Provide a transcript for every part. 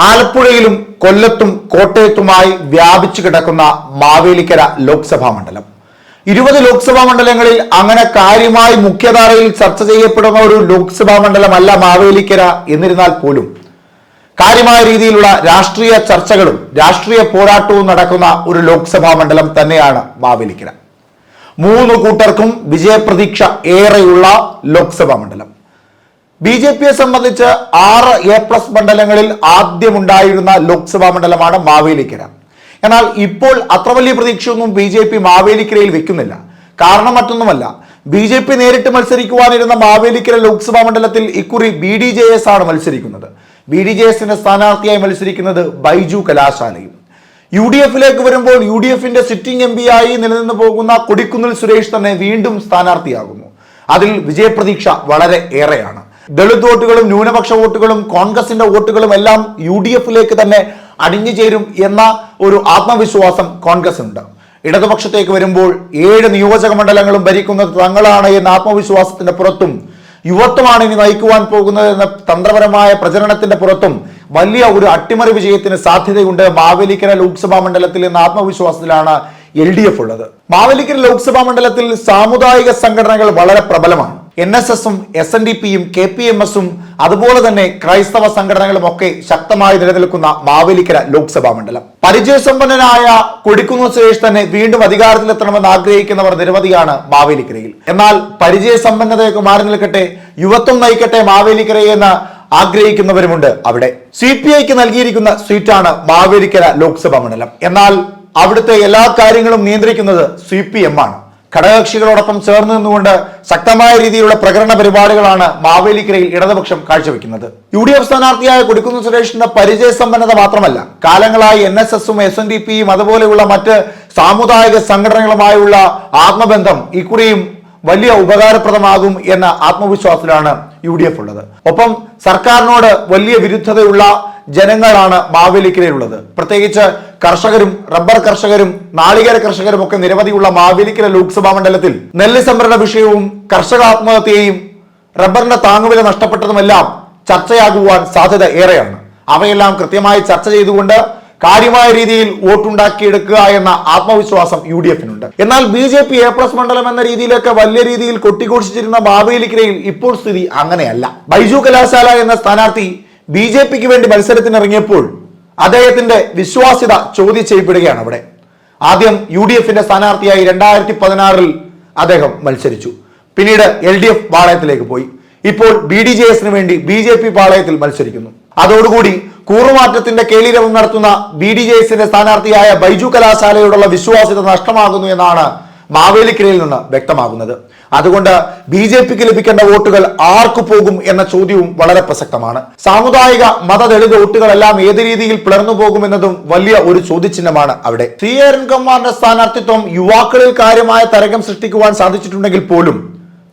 ആലപ്പുഴയിലും കൊല്ലത്തും കോട്ടയത്തുമായി വ്യാപിച്ചു കിടക്കുന്ന മാവേലിക്കര ലോക്സഭാ മണ്ഡലം 20 ലോക്സഭാ മണ്ഡലങ്ങളിൽ അങ്ങനെ കാര്യമായി മുഖ്യധാരയിൽ ചർച്ച ചെയ്യപ്പെടുന്ന ഒരു ലോക്സഭാ മണ്ഡലമല്ല മാവേലിക്കര. എന്നിരുന്നാൽ പോലും കാര്യമായ രീതിയിലുള്ള രാഷ്ട്രീയ ചർച്ചകളും രാഷ്ട്രീയ പോരാട്ടവും നടക്കുന്ന ഒരു ലോക്സഭാ മണ്ഡലം തന്നെയാണ് മാവേലിക്കര. 3 കൂട്ടർക്കും വിജയപ്രതീക്ഷ ഏറെയുള്ള ലോക്സഭാ മണ്ഡലം. ബി.ജെ.പിയെ സംബന്ധിച്ച് 6 A+ മണ്ഡലങ്ങളിൽ ആദ്യമുണ്ടായിരുന്ന ലോക്സഭാ മണ്ഡലമാണ് മാവേലിക്കര. എന്നാൽ ഇപ്പോൾ അത്ര വലിയ പ്രതീക്ഷയൊന്നും ബി.ജെ.പി മാവേലിക്കരയിൽ വെക്കുന്നില്ല. കാരണം മറ്റൊന്നുമല്ല, ബി.ജെ.പി നേരിട്ട് മത്സരിക്കുവാനിരുന്ന മാവേലിക്കര ലോക്സഭാ മണ്ഡലത്തിൽ ഇക്കുറി BDJS ആണ് മത്സരിക്കുന്നത്. BDJSന്റെ സ്ഥാനാർത്ഥിയായി മത്സരിക്കുന്നത് ബൈജു കലാശാലയും. UDF-ലേക്ക് വരുമ്പോൾ UDF-ന്റെ സിറ്റിംഗ് MP ആയി നിലനിന്ന് പോകുന്ന കൊടിക്കുന്നിൽ സുരേഷ് തന്നെ വീണ്ടും സ്ഥാനാർത്ഥിയാകുന്നു. അതിൽ വിജയപ്രതീക്ഷ വളരെ ഏറെയാണ്. ദളിത് വോട്ടുകളും ന്യൂനപക്ഷ വോട്ടുകളും കോൺഗ്രസിന്റെ വോട്ടുകളും എല്ലാം UDF-ലേക്ക് തന്നെ അടിഞ്ഞു ചേരും എന്ന ഒരു ആത്മവിശ്വാസം കോൺഗ്രസിനുണ്ട്. ഇടതുപക്ഷത്തേക്ക് വരുമ്പോൾ 7 നിയോജക മണ്ഡലങ്ങളും ഭരിക്കുന്നത് തങ്ങളാണ് എന്ന ആത്മവിശ്വാസത്തിന്റെ പുറത്തും യുവത്വമാണ് ഇനി നയിക്കുവാൻ പോകുന്നത് എന്ന തന്ത്രപരമായ പ്രചരണത്തിന്റെ പുറത്തും വലിയ ഒരു അട്ടിമറി വിജയത്തിന് സാധ്യതയുണ്ട് മാവേലിക്കര ലോക്സഭാ മണ്ഡലത്തിൽ എന്ന ആത്മവിശ്വാസത്തിലാണ് LDF ഉള്ളത്. മാവേലിക്കര ലോക്സഭാ മണ്ഡലത്തിൽ സാമുദായിക സംഘടനകൾ വളരെ പ്രബലമാണ്. NSS-ഉം SNDP-യും KPMS-ഉം അതുപോലെ തന്നെ ക്രൈസ്തവ സംഘടനകളും ഒക്കെ ശക്തമായി നിലനിൽക്കുന്ന മാവേലിക്കര ലോക്സഭാ മണ്ഡലം. പരിചയസമ്പന്നനായ കൊടിക്കുന്നിൽ സുരേഷ് തന്നെ വീണ്ടും അധികാരത്തിലെത്തണമെന്ന് ആഗ്രഹിക്കുന്നവർ നിരവധിയാണ് മാവേലിക്കരയിൽ. എന്നാൽ പരിചയസമ്പന്നതയൊക്കെ മാറി നിൽക്കട്ടെ, യുവത്വം നയിക്കട്ടെ മാവേലിക്കരയെന്ന് ആഗ്രഹിക്കുന്നവരുമുണ്ട് അവിടെ. CPI-ക്ക് നൽകിയിരിക്കുന്ന സീറ്റാണ് മാവേലിക്കര ലോക്സഭാ മണ്ഡലം. എന്നാൽ അവിടുത്തെ എല്ലാ കാര്യങ്ങളും നിയന്ത്രിക്കുന്നത് CPM ആണ്. ഘടകകക്ഷികളോടൊപ്പം ചേർന്ന് നിന്നുകൊണ്ട് ശക്തമായ രീതിയിലുള്ള പ്രകടന പരിപാടികളാണ് മാവേലിക്കരയിൽ ഇടതുപക്ഷം കാഴ്ചവെക്കുന്നത്. UDF സ്ഥാനാർത്ഥിയായ കൊടിക്കുന്നിൽ സുരേഷിന്റെ പരിചയസമ്പന്നത മാത്രമല്ല, കാലങ്ങളായി NSS-ഉം SNDP-യും അതുപോലെയുള്ള മറ്റ് സാമുദായിക സംഘടനകളുമായുള്ള ആത്മബന്ധം ഇക്കുറിയും വലിയ ഉപകാരപ്രദമാകും എന്ന ആത്മവിശ്വാസത്തിലാണ് UDF ഉള്ളത്. ഒപ്പം സർക്കാരിനോട് വലിയ വിരുദ്ധതയുള്ള ജനങ്ങളാണ് മാവേലിക്കരയിലുള്ളത്. പ്രത്യേകിച്ച് കർഷകരും റബ്ബർ കർഷകരും നാളികേര കർഷകരും ഒക്കെ നിരവധിയുള്ള മാവേലിക്കര ലോക്സഭാ മണ്ഡലത്തിൽ നെല്ല് സംഭരണ വിഷയവും കർഷക ആത്മഹത്യയും റബ്ബറിന്റെ താങ്ങുവില നഷ്ടപ്പെട്ടതുമെല്ലാം ചർച്ചയാകുവാൻ സാധ്യത ഏറെയാണ്. അവയെല്ലാം കൃത്യമായി ചർച്ച ചെയ്തുകൊണ്ട് കാര്യമായ രീതിയിൽ വോട്ടുണ്ടാക്കിയെടുക്കുക എന്ന ആത്മവിശ്വാസം UDF-നുണ്ട്. എന്നാൽ BJP A+ മണ്ഡലം എന്ന രീതിയിലൊക്കെ വലിയ രീതിയിൽ കൊട്ടിഘോഷിച്ചിരുന്ന മാവേലിക്കരയിൽ ഇപ്പോൾ സ്ഥിതി അങ്ങനെയല്ല. ബൈജു കലാശാല എന്ന സ്ഥാനാർത്ഥി BJP-ക്ക് വേണ്ടി മത്സരത്തിനിറങ്ങിയപ്പോൾ അദ്ദേഹത്തിന്റെ വിശ്വാസ്യത ചോദ്യം ചെയ്യപ്പെടുകയാണ് അവിടെ. ആദ്യം UDF-ന്റെ സ്ഥാനാർത്ഥിയായി 2016-ൽ അദ്ദേഹം മത്സരിച്ചു. പിന്നീട് LDF പാളയത്തിലേക്ക് പോയി. ഇപ്പോൾ BDJS-ന് വേണ്ടി BJP പാളയത്തിൽ മത്സരിക്കുന്നു. അതോടുകൂടി കൂറുമാറ്റത്തിന്റെ കേളിരവം നടത്തുന്ന BDJS-ന്റെ സ്ഥാനാർത്ഥിയായ ബൈജു കലാശാലയോടുള്ള വിശ്വാസ്യത നഷ്ടമാകുന്നു എന്നാണ് മാവേലിക്കരയിൽ നിന്ന് വ്യക്തമാകുന്നത്. അതുകൊണ്ട് BJP-ക്ക് ലഭിക്കേണ്ട വോട്ടുകൾ ആർക്കു പോകും എന്ന ചോദ്യവും വളരെ പ്രസക്തമാണ്. സാമുദായിക മതദളിത് വോട്ടുകളെല്ലാം ഏത് രീതിയിൽ പിളർന്നു പോകുമെന്നതും വലിയ ഒരു ചോദ്യചിഹ്നമാണ് അവിടെ. അരുൺകുമാറിന്റെ സ്ഥാനാർത്ഥിത്വം യുവാക്കളിൽ കാര്യമായ തരംഗം സൃഷ്ടിക്കുവാൻ സാധിച്ചിട്ടുണ്ടെങ്കിൽ പോലും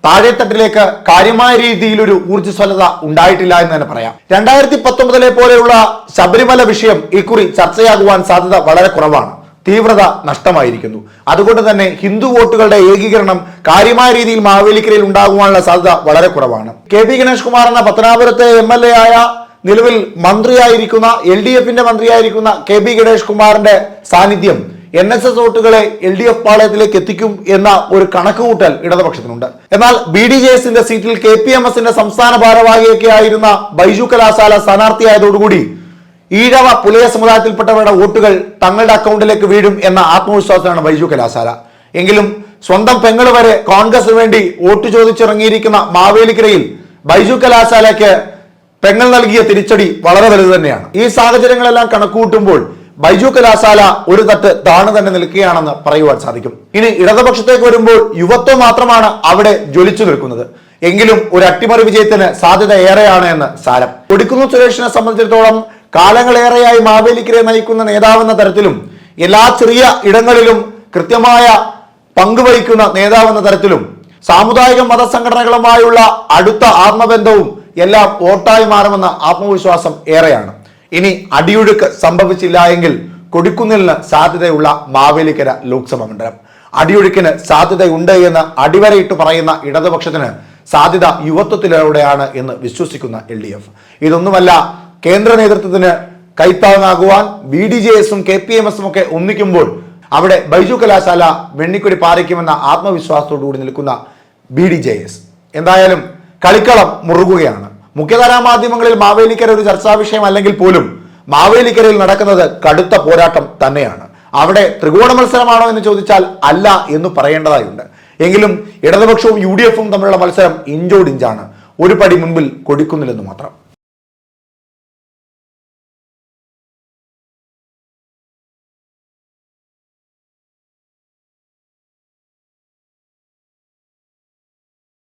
താഴെത്തട്ടിലേക്ക് കാര്യമായ രീതിയിൽ ഒരു ഊർജ്ജസ്വലത ഉണ്ടായിട്ടില്ല എന്ന് തന്നെ പറയാം. 2019-ലെ പോലെയുള്ള ശബരിമല വിഷയം ഇക്കുറി ചർച്ചയാകുവാൻ സാധ്യത വളരെ കുറവാണ്. തീവ്രത നഷ്ടമായിരിക്കുന്നു. അതുകൊണ്ട് തന്നെ ഹിന്ദു വോട്ടുകളുടെ ഏകീകരണം കാര്യമായ രീതിയിൽ മാവേലിക്കരയിൽ ഉണ്ടാകുവാനുള്ള സാധ്യത വളരെ കുറവാണ്. KP ഗണേഷ് കുമാർ എന്ന പത്തനാപുരത്തെ MLA ആയ നിലവിൽ മന്ത്രിയായിരിക്കുന്ന LDF-ന്റെ മന്ത്രിയായിരിക്കുന്ന KP ഗണേഷ് കുമാറിന്റെ സാന്നിധ്യം NSS വോട്ടുകളെ LDF പാളയത്തിലേക്ക് എത്തിക്കും എന്ന ഒരു കണക്കുകൂട്ടൽ ഇടതുപക്ഷത്തിനുണ്ട്. എന്നാൽ BDJS-ന്റെ സീറ്റിൽ KPMS-ന്റെ സംസ്ഥാന ഭാരവാഹിയൊക്കെ ആയിരുന്ന ബൈജു കലാശാല സ്ഥാനാർത്ഥിയായതോടുകൂടി ഈഴവ പുലയ സമുദായത്തിൽപ്പെട്ടവരുടെ വോട്ടുകൾ തങ്ങളുടെ അക്കൗണ്ടിലേക്ക് വീഴും എന്ന ആത്മവിശ്വാസമാണ് ബൈജു കലാശാല. എങ്കിലും സ്വന്തം പെങ്ങള് വരെ കോൺഗ്രസിന് വേണ്ടി വോട്ട് ചോദിച്ചിറങ്ങിയിരിക്കുന്ന മാവേലിക്കരയിൽ ബൈജു കലാശാലയ്ക്ക് പെങ്ങൾ നൽകിയ തിരിച്ചടി വളരെ വലുത് തന്നെയാണ്. ഈ സാഹചര്യങ്ങളെല്ലാം കണക്കുകൂട്ടുമ്പോൾ ബൈജു കലാശാല ഒരു തട്ട് താണു തന്നെ നിൽക്കുകയാണെന്ന് പറയുവാൻ സാധിക്കും. ഇനി ഇടതുപക്ഷത്തേക്ക് വരുമ്പോൾ യുവത്വം മാത്രമാണ് അവിടെ ജ്വലിച്ചു നിൽക്കുന്നത്. എങ്കിലും ഒരു അട്ടിമറി വിജയത്തിന് സാധ്യത ഏറെയാണ് എന്ന് സാരം. കൊടിക്കുന്നിൽ സുരേഷിനെ സംബന്ധിച്ചിടത്തോളം കാലങ്ങളേറെയായി മാവേലിക്കരയെ നയിക്കുന്ന നേതാവെന്ന തരത്തിലും എല്ലാ ചെറിയ ഇടങ്ങളിലും കൃത്യമായ പങ്കുവഹിക്കുന്ന നേതാവെന്ന തരത്തിലും സാമുദായിക മതസംഘടനകളുമായുള്ള അടുത്ത ആത്മബന്ധവും എല്ലാം വോട്ടായി മാറുമെന്ന ആത്മവിശ്വാസം ഏറെയാണ്. ഇനി അടിയൊഴുക്ക് സംഭവിച്ചില്ല എങ്കിൽ കൊടിക്കുന്നിലിന് സാധ്യതയുള്ള മാവേലിക്കര ലോക്സഭാ മണ്ഡലം. അടിയൊഴുക്കിന് സാധ്യതയുണ്ട് എന്ന് അടിവരയിട്ട് പറയുന്ന ഇടതുപക്ഷത്തിന് സാധ്യത യുവത്വത്തിലൂടെയാണ് എന്ന് വിശ്വസിക്കുന്ന LDF. ഇതൊന്നുമല്ല കേന്ദ്ര നേതൃത്വത്തിന് കൈത്താങ്ങാകുവാൻ BDJS-ഉം KPMS-ഉം ഒക്കെ ഒന്നിക്കുമ്പോൾ അവിടെ ബൈജു കലാശാല വെണ്ണിക്കൊടി പാറിക്കുമെന്ന ആത്മവിശ്വാസത്തോടുകൂടി നിൽക്കുന്ന BDJS എന്തായാലും കളിക്കളം മുറുകുകയാണ്. മുഖ്യധാരാ മാധ്യമങ്ങളിൽ മാവേലിക്കര ഒരു ചർച്ചാ വിഷയം അല്ലെങ്കിൽ പോലും മാവേലിക്കരയിൽ നടക്കുന്നത് കടുത്ത പോരാട്ടം തന്നെയാണ്. അവിടെ ത്രികോണ മത്സരമാണോ എന്ന് ചോദിച്ചാൽ അല്ല എന്ന് പറയേണ്ടതായുണ്ട്. എങ്കിലും ഇടതുപക്ഷവും UDF-ഉം തമ്മിലുള്ള മത്സരം ഇഞ്ചോടിഞ്ചാണ്. ഒരു പടി മുൻപിൽ കൊടിക്കുന്നില്ലെന്ന് മാത്രം.